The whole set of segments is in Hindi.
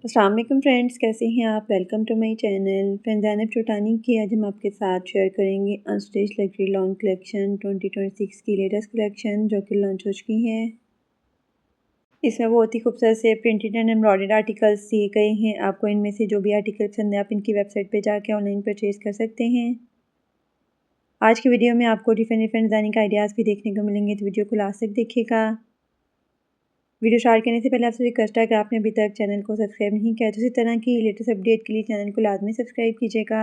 अस्सलाम वालेकुम फ्रेंड्स, कैसे हैं आप। Welcome to my channel. Friends, Zainab Chautani की आज हम आपके साथ शेयर करेंगे अनस्टिच लग्जरी लॉन्ग कलेक्शन 2026 की लेटेस्ट कलेक्शन जो कि लॉन्च हो चुकी हैं। इसमें बहुत ही खूबसूरत से प्रिंटेड एंड एम्ब्रॉयडर्ड आर्टिकल्स दिए गए हैं। आपको इनमें से जो भी आर्टिकल पसंद है आप इनकी वेबसाइट पर जाकर ऑनलाइन परचेज़ कर सकते हैं। आज की वीडियो में आपको डिफरेंट डिफरेंट डिज़ाइनिंग का आइडियाज़ भी देखने को मिलेंगे, तो वीडियो को लास्ट तक देखिएगा। वीडियो स्टार्ट करने से पहले आपसे रिक्वेस्ट है कि आपने अभी तक चैनल को सब्सक्राइब नहीं किया तो इसी तरह की लेटेस्ट अपडेट के लिए चैनल को लाजमी सब्सक्राइब कीजिएगा।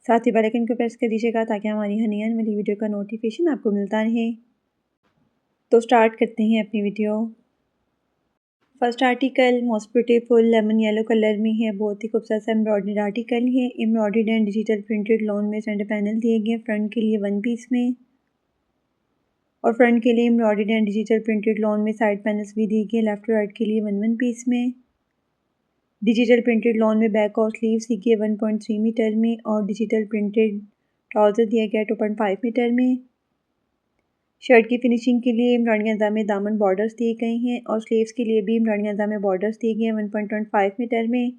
साथ ही बेल आइकन को प्रेस कर दीजिएगा ताकि हमारी हर नई आने वाली वीडियो का नोटिफिकेशन आपको मिलता रहे। तो स्टार्ट करते हैं अपनी video. First article most beautiful lemon yellow colour में है। बहुत ही खूबसूरत सा एम्ब्रॉयडर्ड आर्टिकल है। Embroidered and digital printed lawn में सेंटर पैनल दिए गए फ्रंट के लिए वन पीस में, और फ्रंट के लिए embroidered and digital printed lawn में साइड पैनल्स भी दिए गए लेफ्ट और राइट के लिए वन वन पीस में। डिजिटल प्रिंटेड लॉन में बैक और स्लीव्स दी गई 1.3 मीटर में, और डिजिटल प्रिंटेड ट्राउज़र दिया गया 2.5 मीटर में। शर्ट की फिनिशिंग के लिए एम्ब्रॉयडरी अंदाज में दामन बॉर्डर्स दिए गए हैं, और स्लीव्स के लिए भी एम्ब्रॉयडरी अंदाज में बॉर्डर्स दिए गए हैं 1.5 मीटर में।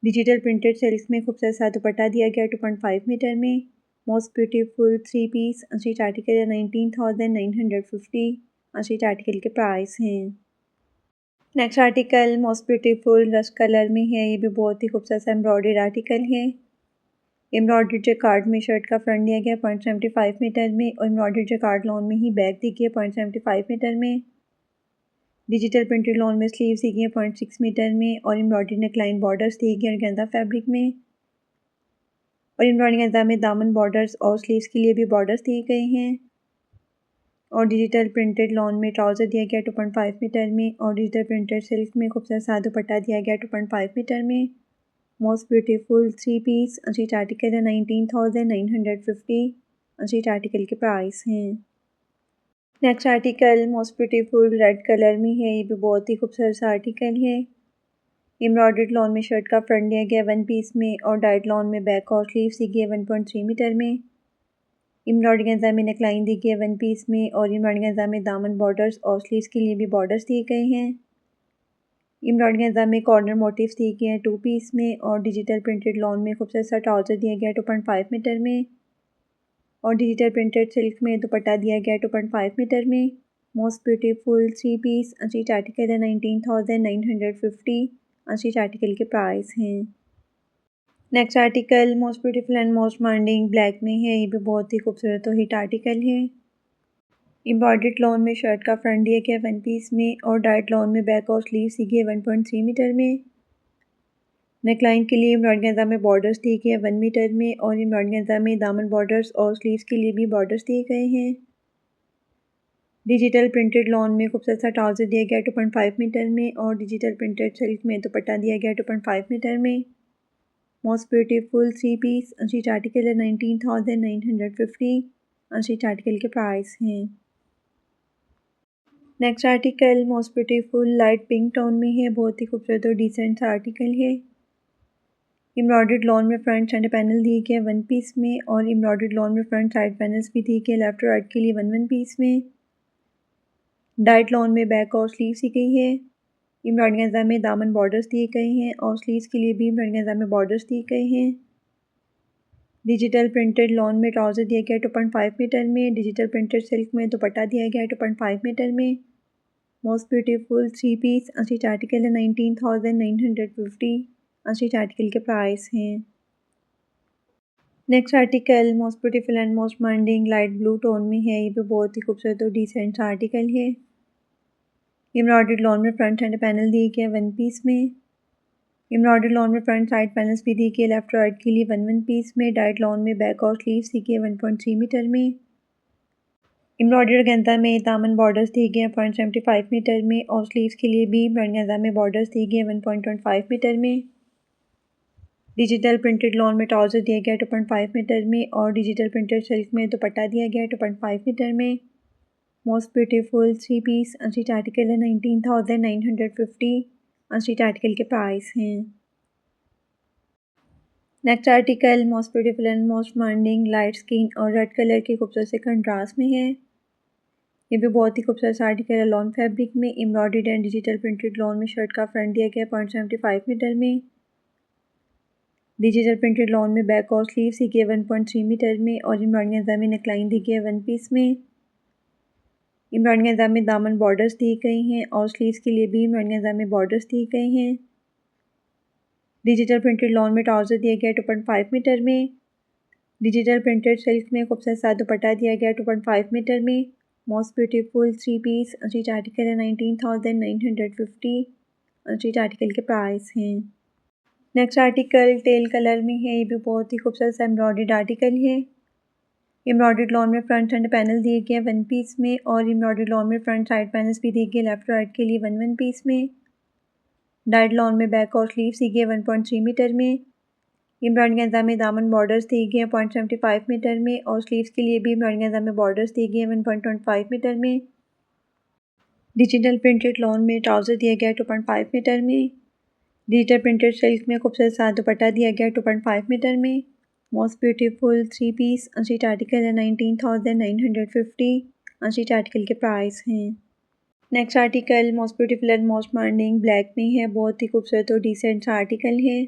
डिजिटल प्रिंटेड सिल्क में खूबसूरत सा दुपट्टा दिया गया 2.5 मीटर में। Most beautiful 3 piece unstitch article 19,950 unstitch article के प्राइस हैं। Next article most beautiful rust colour में है। ये भी बहुत ही खूबसूरत सा एम्ब्रॉयडर्ड आर्टिकल है। एम्ब्रॉयडर्ड जैकार्ड में शर्ट का फ्रंट दिया गया 0.75 मीटर में, और एम्ब्रॉयडर्ड जैकार्ड लॉन में ही बैक दी गई 0.75 मीटर में। डिजिटल प्रिंटेड लॉन में स्लीव्स दी गई 0.6 मीटर में, और एम्ब्रॉयडर्ड नेकलाइन बॉर्डर्स दिए गए ऑर्गेन्जा फैब्रिक में, और एम्ब्रॉयडरी अंदाज में दामन बॉर्डर्स और स्लीव्स के लिए भी बॉर्डर्स दिए गए हैं। और डिजिटल प्रिंटेड लॉन में ट्राउज़र दिया गया 2.5 मीटर में, और डिजिटल प्रिंटेड सिल्क में खूबसूरत सा दुपट्टा दिया गया 2.5 मीटर में। Most beautiful 3 piece unstitch article है 19,950 अनस्टिच आर्टिकल के प्राइस हैं। Next article most beautiful red colour में है। ये भी बहुत ही खूबसूरत सा आर्टिकल है। एम्ब्रॉयडर्ड लॉन में शर्ट का फ्रंट दिया गया वन पीस में, और डाइट लॉन में बैक और स्लीव्स दी गई 1.3 मीटर में। एम्ब्रॉयडरी अंदाज में नेकलाइन दी गई है वन पीस में, और एम्ब्रॉयडरी अंदाज में दामन बॉर्डर्स और स्लीव्स के लिए भी बॉर्डर्स दिए गए हैं। एम्ब्रॉयडरी अंदाज में कॉर्नर मोटिव्स दिए गए हैं 2 पीस में, और डिजिटल प्रिंटेड लॉन में खूबसूरत सा ट्राउज़र दिया गया 2.5 मीटर में, और डिजिटल प्रिंटेड सिल्क में दुपट्टा दिया गया 2.5 मीटर में। Most beautiful 3 piece unstitch article है 19,950 अनस्टिच आर्टिकल के प्राइस हैं। Next article most beautiful and most demanding black में है। ये भी बहुत ही खूबसूरत और हिट आर्टिकल है। एम्ब्रॉयडर्ड लॉन में शर्ट का फ्रंट दिया गया वन पीस में, और डाइट लॉन में बैक और स्लीव्स दी गई 1.3 मीटर में। नेकलाइन के लिए एम्ब्रॉयडरी अंदाज में बॉर्डर्स दिए गए हैं 1 मीटर में, और एम्ब्रॉयडरी अंदाज में दामन बॉर्डर्स और स्लीव्स के लिए भी बॉर्डर्स दिए गए हैं। डिजिटल प्रिंटेड लॉन में खूबसूरत सा ट्राउज़र दिया गया 2.5 मीटर में, और डिजिटल प्रिंटेड सिल्क में दुपट्टा दिया गया 2.5 मीटर में। Most beautiful 3 piece unstitch article है 19,950 अनस्टिच आर्टिकल के प्राइस हैं। Next article most beautiful light pink tone में है। बहुत ही खूबसूरत और डिसेंट सा आर्टिकल है। एम्ब्रॉयडर्ड लॉन में फ्रंट सेंटर पैनल दिए गए वन पीस में, और एम्ब्रॉयडर्ड लॉन में फ्रंट साइड पैनल्स भी दिए गए लेफ्ट और राइट के लिए वन वन पीस में। डाइट लॉन में बैक और स्लीव्स दी गई है। एम्ब्रॉयडरी अंदाज में दामन बॉर्डर्स दिए गए हैं, और स्लीव्स के लिए भी एम्ब्रॉयडरी अंदाज में बॉर्डर्स दिए गए हैं। डिजिटल प्रिंटेड लॉन में ट्राउज़र दिया गया 2.5 मीटर में। डिजिटल प्रिंटेड सिल्क में दुपट्टा दिया गया 2.5 मीटर में। Most beautiful 3 piece unstitch article है 19,950 अनस्टिच आर्टिकल के प्राइस हैं। Next article most beautiful and most demanding light blue tone में है। ये भी बहुत ही खूबसूरत और डिसेंट सा आर्टिकल है। एम्ब्रॉयडर्ड लॉन में फ्रंट एंड पैनल दिए गए वन पीस में। एम्ब्रॉयडर्ड लॉन में फ्रंट साइड पैनल्स भी दिए गए लेफ्ट और राइट के लिए वन वन पीस में। डाइट लॉन में बैक और स्लीव्स दिए गए 1.3 मीटर में। एम्ब्रॉयडर्ड गेंदा में दामन बॉर्डर्स दिए गए 0.75 मीटर में, और स्लीव्स के लिए भी गेंदा में बॉर्डर्स दिए गए 1.25 मीटर में। डिजिटल प्रिंटेड लॉन में ट्राउज़र दिया गया 2.5 मीटर में, और डिजिटल प्रिंटेड सिल्क में दुपट्टा दिया गया 2.5 मीटर में। Most beautiful 3 piece unstitch article है 19,950 अनस्टिच आर्टिकल के प्राइस हैं। Next article most beautiful and most demanding light skin और रेड कलर के खूबसूरत से कंट्रास्ट में है। ये भी बहुत ही खूबसूरत सा आर्टिकल है लॉन फैब्रिक में, embroidered and digital printed lawn में शर्ट का फ्रंट दिया गया है 0.75 मीटर में। डिजिटल प्रिंटेड लॉन में बैक और स्लीव सी गई 1.3 मीटर में और एम्ब्रॉयडरी में नेकलाइन दी गई है 1 पीस में। एम्ब्रॉयडरी में दामन बॉर्डर्स दिए गए हैं और स्लीव्स के लिए भी एम्ब्रॉयडरी में बॉर्डर्स दिए गए हैं। डिजिटल प्रिंटेड लॉन में ट्राउज़र दिया गया 2.5 मीटर में। डिजिटल प्रिंटेड सिल्क में खूबसूरत सा दुपट्टा दिया गया 2.5 मीटर में। Most beautiful 3 piece unstitch article है 19,950। अनस्टिच आर्टिकल के प्राइस हैं। नेक्स्ट आर्टिकल टेल कलर में है, ये भी बहुत ही खूबसूरत सा एम्ब्रॉयडर्ड आर्टिकल है। एम्ब्रॉयडर्ड लॉन में फ्रंट एंड पैनल दिए गए 1 पीस में और एम्ब्रॉयडर्ड लॉन में फ्रंट साइड पैनल्स भी दिए गए लेफ्ट राइट के लिए 1 पीस में। डाइड लॉन में बैक और स्लीव सी गए 1.3 मीटर में। एम्ब्रॉयडरी में दामन बॉर्डर्स दिए गए 0.75 मीटर में और स्लीव्स के लिए भी एम्ब्रॉयडरी में बॉर्डर्स दिए गए 1.25 मीटर में। डिजिटल प्रिंटेड लॉन में ट्राउज़र दिया गया 2.5 मीटर में। डिजिटल प्रिंटेड सिल्क में खूबसूरत सा दुपट्टा दिया गया 2.5 मीटर में। Most beautiful 3 piece unstitch article है 19,950। अनस्टिच आर्टिकल के प्राइस हैं। Next article most beautiful and most modern black में है, बहुत ही खूबसूरत और डिसेंट सा आर्टिकल है।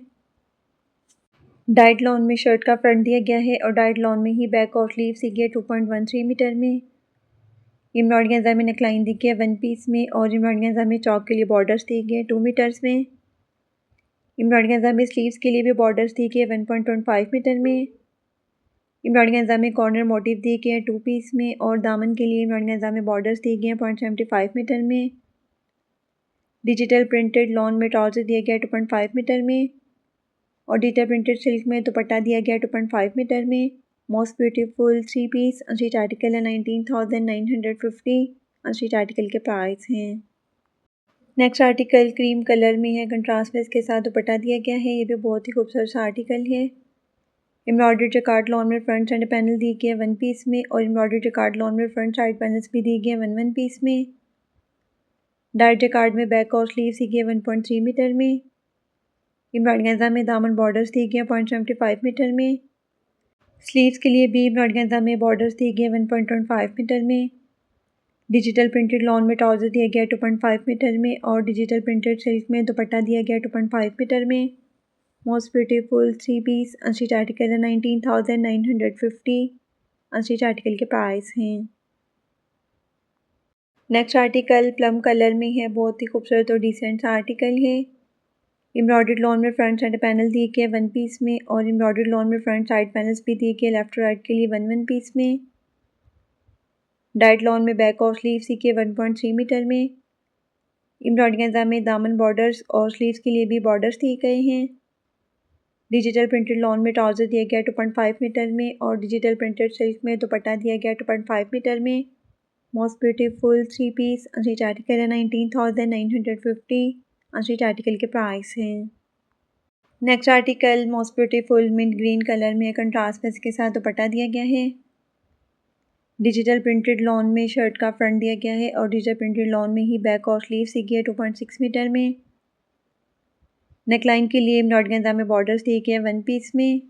डाइड लॉन में शर्ट का फ्रंट दिया गया है और डाइड लॉन में ही बैक और स्लीव सी गया 2.13 मीटर में। एम्ब्रॉयडरी में नेकलाइन दी गई है 1 पीस में और एम्ब्रॉयडरी में चौक के लिए बॉर्डर्स दिए गए 2 मीटर्स में। एम्ब्रॉयडरी में स्लीव्स के लिए भी बॉर्डर्स दिए गए 1.25 मीटर में। एम्ब्रॉयडरी में कॉर्नर मोटिव दिए गए हैं 2 पीस में और दामन के लिए एम्ब्रॉयडरी में बॉर्डर्स दिए गए हैं 0.75 मीटर में। डिजिटल प्रिंटेड लॉन में ट्राउज़र दिया गया 2.5 मीटर में और डिजिटल प्रिंटेड सिल्क में दुपट्टा दिया गया 2.5 मीटर में। Most beautiful 3 piece unstitch article है 19,950। अनस्टिच आर्टिकल के प्राइस हैं। नेक्स्ट आर्टिकल क्रीम कलर में है, कंट्रास्ट में इसके साथ दुपट्टा दिया गया है, ये भी बहुत ही खूबसूरत सा आर्टिकल है। एम्ब्रॉयडर्ड जकार्ड लॉन में फ्रंट साइड पैनल दिए गए 1 पीस में और एम्ब्रॉयडर्ड जकार्ड लॉन में फ्रंट साइड पैनल्स भी दिए गए 1 पीस में। डाइड जकार्ड में बैक और स्लीव सी गए 1.3 मीटर में। एम्ब्रॉयडरी में दामन बॉर्डर्स दिए गए 0.75 मीटर में। स्लीव्स के लिए भी एम्ब्रॉयडरी में बॉर्डर्स दिए गए 1.15 मीटर में। डिजिटल प्रिंटेड लॉन में ट्राउज़र दिया गया 2.5 मीटर में और डिजिटल प्रिंटेड सिल्क में दुपट्टा दिया गया 2.5 मीटर में। Most beautiful 3 piece unstitch article है 19,950। अनस्टिच आर्टिकल के प्राइस हैं। नेक्स्ट आर्टिकल प्लम कलर में है, बहुत ही खूबसूरत और डिसेंट सा आर्टिकल है। एम्ब्रॉयडर्ड लॉन में फ्रंट साइड पैनल दिए गए 1 पीस में और एम्ब्रॉयडर्ड लॉन में फ्रंट साइड पैनल्स भी दिए गए लेफ्ट राइट के लिए 1 पीस में। डाइड लॉन में बैक और स्लीव सी के 1.3 मीटर में। एम्ब्रॉयडरी में दामन बॉर्डर्स और स्लीव्स के लिए भी बॉर्डर्स दिए गए हैं। डिजिटल प्रिंटेड लॉन में ट्राउज़र दिया गया 2.5 मीटर में और डिजिटल प्रिंटेड सिल्क में दुपट्टा दिया गया 2.5 मीटर में। Most beautiful 3 piece unstitch article है 19,950। अनस्टिच आर्टिकल के प्राइस हैं। Next article most beautiful mint green colour में कंट्रास्ट में इसके साथ दुपट्टा दिया गया है। डिजिटल प्रिंटेड लॉन में शर्ट का फ्रंट दिया गया है और डिजिटल प्रिंटेड लॉन में ही बैक और स्लीव सी गई है 2.6 मीटर में। नेकलाइन के लिए एम्ब्रॉयडरी में बॉर्डर्स दिए गए हैं 1 पीस में।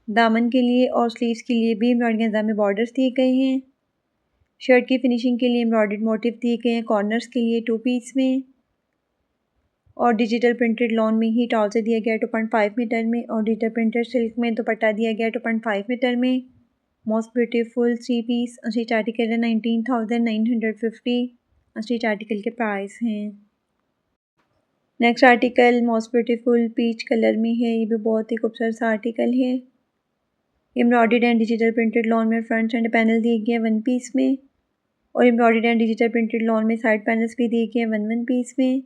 दामन के लिए और स्लीव्स के लिए भी एम्ब्रॉयडरी में बॉर्डर्स दिए गए हैं। शर्ट की फिनिशिंग के लिए एम्ब्रॉयडर्ड मोटिव दिए गए हैं कॉर्नर्स के लिए 2 पीस में और डिजिटल प्रिंटेड लॉन में ही ट्राउज़र दिया गया 2.5 मीटर में और डिजिटल प्रिंटेड सिल्क में दुपट्टा दिया गया 2.5 मीटर में। Most beautiful 3 piece unstitch article है 19,950। अनस्टिच आर्टिकल के प्राइस हैं। Next article most beautiful peach colour में है, ये भी बहुत ही खूबसूरत सा आर्टिकल है। Embroidered and digital printed lawn में फ्रंट एंड पैनल दिए गए 1 पीस में और embroidered and digital printed lawn में साइड पैनल्स भी दिए गए 1 पीस में।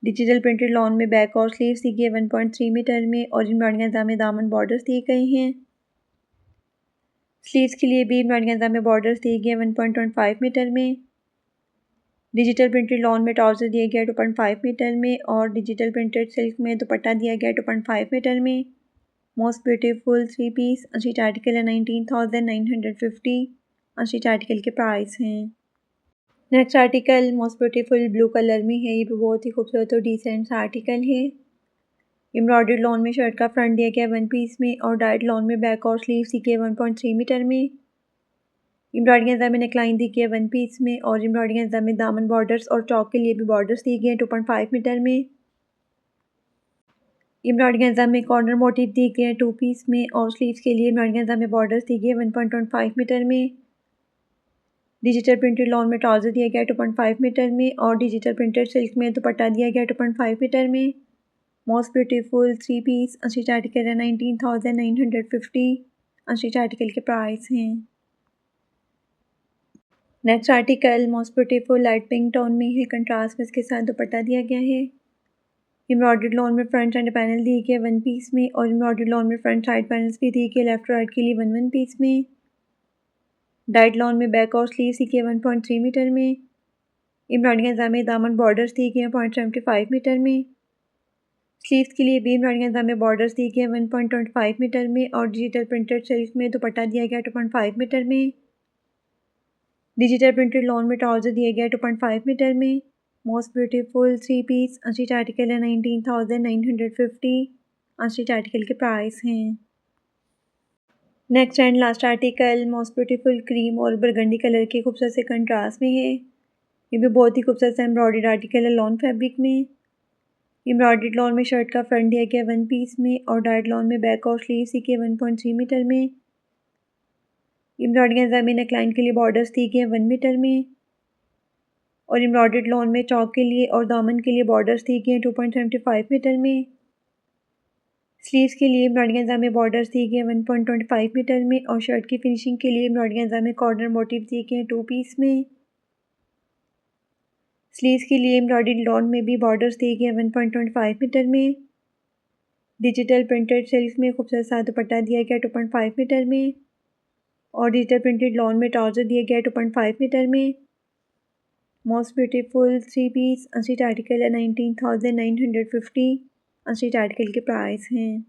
डिजिटल प्रिंटेड लॉन में बैक और स्लीव्स दी गई है 1.3 मीटर में और एम्ब्रॉयडरी में दामन बॉर्डर्स दिए गए हैं। स्लीव्स के लिए भी एम्ब्रॉयडरी में बॉर्डर्स दिए गए 1.15 मीटर में। डिजिटल प्रिंटेड लॉन में ट्राउज़र दिया गया 2.5 मीटर में और डिजिटल प्रिंटेड सिल्क में दुपट्टा दिया गया 2.5 मीटर में। Most beautiful 3 piece unstitch article है 19,950। अनस्टिच आर्टिकल के प्राइस हैं। Next article most beautiful blue colour में है, ये भी बहुत ही खूबसूरत और डिसेंट सा आर्टिकल है। एम्ब्रॉयडर्ड लॉन में शर्ट का फ्रंट दिया गया 1 पीस में और डाइड लॉन में बैक और स्लीव सी के 1.3 मीटर में। एम्ब्रॉयडरी गेंजा में नेकलाइन दी गई है 1 पीस में और एम्ब्रॉयडरी गेंजा में दामन बॉर्डर्स और चौक के लिए भी बॉर्डर्स दी गए हैं 2.5 मीटर में। एम्ब्रॉयडरी गेंजा में कॉर्नर मोटिव दी गए हैं 2 पीस में और स्लीव्स के लिए एम्ब्रॉयडरी गेंजा में बॉर्डर्स दी गई है 1.25 मीटर में। डिजिटल प्रिंटेड लॉन में ट्राउज़र दिया गया है 2.5 मीटर में और डिजिटल प्रिंटेड सिल्क में दुपट्टा दिया गया है 2.5 मीटर में। Most beautiful 3 piece unstitch article है 19,950। अनस्टिच आर्टिकल के प्राइस हैं। Next article most beautiful light pink tone में है, कंट्रास्ट में इसके साथ दुपट्टा दिया गया है। एम्ब्रॉयडर्ड लॉन में फ्रंट एंड पैनल दिए गए 1 पीस में और एम्ब्रॉयडर्ड लॉन में फ्रंट साइड पैनल्स भी दिए गए लेफ्ट राइट के लिए 1 पीस में। डाइट लॉन में बैक और स्लीव्स दिए गए 1.3 मीटर में। एम्ब्रॉयडरी गेंजा में दामन बॉर्डर्स दिए गए 0.75 मीटर में। स्लीव्स के लिए भी एम्ब्रॉयडरी गेंजा में बॉर्डर्स दिए गए 1.25 मीटर में और डिजिटल प्रिंटेड सिल्क में दुपट्टा दिया गया 2.5 मीटर में। डिजिटल प्रिंटेड लॉन में ट्राउज़र दिया गया 2.5 मीटर में। Most beautiful 3 piece unstitch article है 19,950। अनस्टिच आर्टिकल के प्राइस हैं। Next and last article most beautiful cream और बरगंडी कलर के खूबसूरत से कंट्रास्ट में है। ये भी बहुत ही खूबसूरत सा एम्ब्रॉयडर्ड आर्टिकल है लॉन फैब्रिक में। एम्ब्रॉयडर्ड लॉन में शर्ट का फ्रंट दिया गया 1 पीस में और डाइट लॉन में बैक और स्लीव्स दिए गए 1.3 मीटर में। एम्ब्रॉयडरी गेंजा में नेकलाइन के लिए बॉर्डर्स दिए गए 1 मीटर में और एम्ब्रॉयडर्ड लॉन में चौक के लिए और दामन के लिए बॉर्डर्स दिए गए 2.75 मीटर में। स्लीव्स के लिए एम्ब्रॉयडरी गेंजा में बॉर्डर्स दिए गए 1.25 मीटर में और शर्ट की फिनिशिंग के लिए एम्ब्रॉयडरी गेंजा में कॉर्नर मोटिव दिए गए 2 पीस में। स्लीव्स के लिए एम्ब्रॉयडरी लॉन में भी बॉर्डर्स दिए गए 1.25 मीटर में। डिजिटल प्रिंटेड सिल्क में खूबसूरत सा दुपट्टा दिया गया 2.5 मीटर में और डिजिटल प्रिंटेड लॉन में ट्राउज़र दिया गया 2.5 मीटर में। Most beautiful 3 piece unstitch article है 19,950। अनस्टिच आर्टिकल के प्राइस हैं।